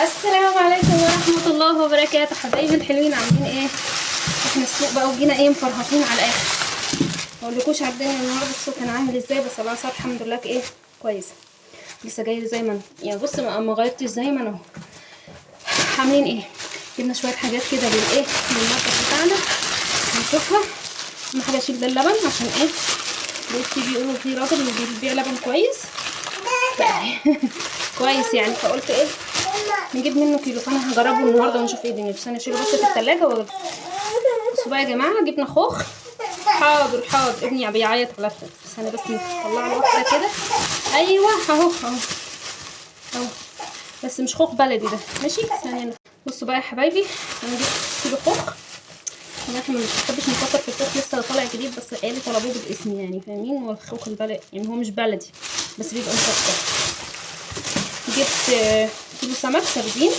السلام عليكم ورحمة الله وبركاته. حبايبي الحلوين عاملين ايه؟ احنا السوق بقى وجينا ايه مفرهطين على الاخر. مقولكوش على الدنيا النهارده السوق كان عامل ازاي، بس الله صار الحمد لله ايه كويسة. لسه جاي زي ما انا يعني، بص ما غيرتش زي ما انا اهو. عاملين ايه؟ جبنا شوية حاجات كده للايه للمطبخ بتاعنا نشوفها. اهم حاجة اشيل ده اللبن عشان ايه بصي بيقولوا في راجل بيبيع لبن كويس كويس يعني، فقلت ايه نجيب منه كيلو، فانا هجربه النهارده ونشوف ايه دنيته. بس انا اشيله بس في الثلاجه واجيب. بصوا بقى يا جماعه، جبنا خوخ. حاضر ابني بيعيط على الخوخ، بس انا بس نطلع له واحده كده. ايوه اهو بس مش خوخ بلدي ده، ماشي ثانيه. بصوا بقى يا حبايبي، انا جبت كيلو خوخ. احنا مش بنحبش نكتر في الخوخ، لسه طالع جديد، بس عيالي طلبوه بالاسم يعني فاهمين. هو الخوخ البلدي يعني، هو مش بلدي بس بيبقى مسكر. جبت كيلو سمك سردين،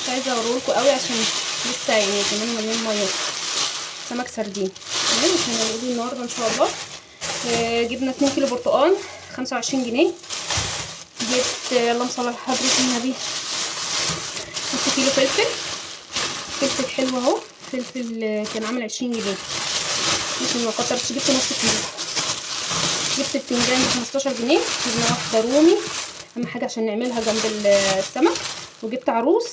مش عايزه اوريهولكوا قوي عشان لسه يعني كمان مليان ميه. سمك سردين تمام عشان هنقول النهارده ان شاء الله. جبنا 2 كيلو برتقال 25 جنيه. جبت اللهم صل على حضرة النبي نص كيلو فلفل حلو اهو. فلفل كان عامل 20 جنيه، مش ما كترتش، جبت نص كيلو. جبت الفنجان ب 15 جنيه. جبنا واحده رومي اهم حاجه عشان نعملها جنب السمك. وجبت عروس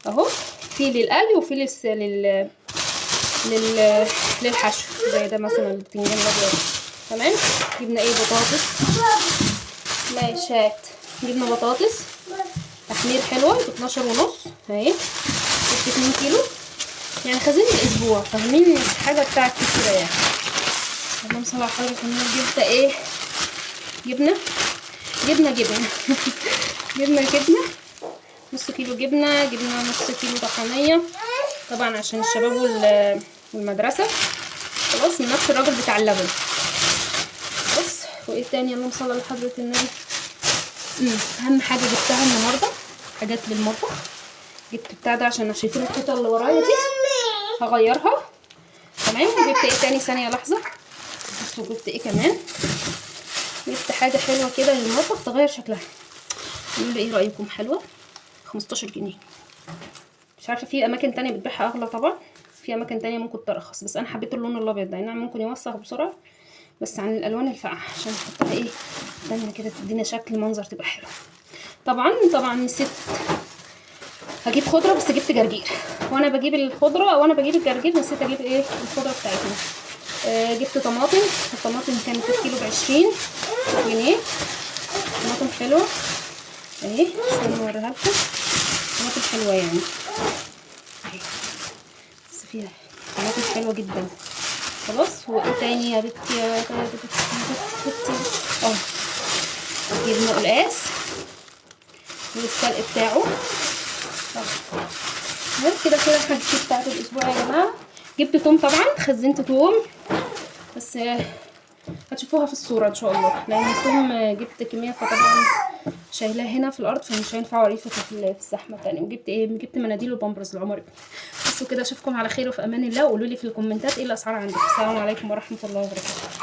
اهو، في للقلي وفي للحشو زي ده مثلا البتنجان الابيض تمام. جبنا ايه بطاطس ماشات. جبنا بطاطس تحمير حلوه ب 12 ونص اهي. جبت 2 كيلو يعني خزين الاسبوع فاهمين، مش حاجه بتاعت كده يعني. اللهم صل على حضرة النبي. جبت ايه جبنه جبنه نص كيلو جبنه. جبنا نص كيلو طحانيه طبعا عشان الشباب والمدرسه، خلاص من نفس الراجل بتاع اللبن. بص وايه تاني اللهم صل على حضرة النبي. اهم حاجه جبتها النهارده حاجات للمطبخ. جبت بتاع ده عشان شايفين الحيطه اللي ورايا دي هغيرها تمام. وجبت ايه تاني ثانيه لحظه. بصوا جبت ايه كمان، جبت حاجه حلوه كده للمطبخ تغير شكلها. قولوا لي ايه رايكم، حلوه 15 جنيه. مش عارفه في اماكن تانية بتبيعها اغلى طبعا، في اماكن تانية ممكن ترخص، بس انا حبيت اللون الابيض ده، نعم ممكن يوسخ بسرعه، بس عن الالوان الفاقعه عشان احطها ايه تانية كده تدينا شكل منظر تبقى حلو. طبعا نسيت هجيب خضره، بس جبت جرجير. وانا بجيب الخضره وانا بجيب الجرجير نسيت اجيب ايه الخضره بتاعتنا. جبت طماطم. الطماطم كانت الكيلو ب20 جنيه. طماطم حلوه اهي، استنوا اوريها لكم. طماطم حلوه يعني اهي، بس فيها طماطم حلوه جدا. خلاص وايه تاني يا بنتي يا بنتي اهو. جبنا قلقاس والسلق بتاعه كده الحاجات بتاعت الاسبوع يا جماعه. جبت توم طبعا، خزنت توم بس هتشوفوها في الصوره ان شاء الله، لان التوم جبت كميه فطبعا شايلاه هنا في الارض فمش هينفع اوريكم في الزحمه تاني. وجبت ايه، جبت مناديل وبامبرز لعمر. بس كده اشوفكم على خير وفي امان الله، وقولوا لي في الكومنتات ايه الاسعار عندكم. السلام عليكم ورحمه الله وبركاته.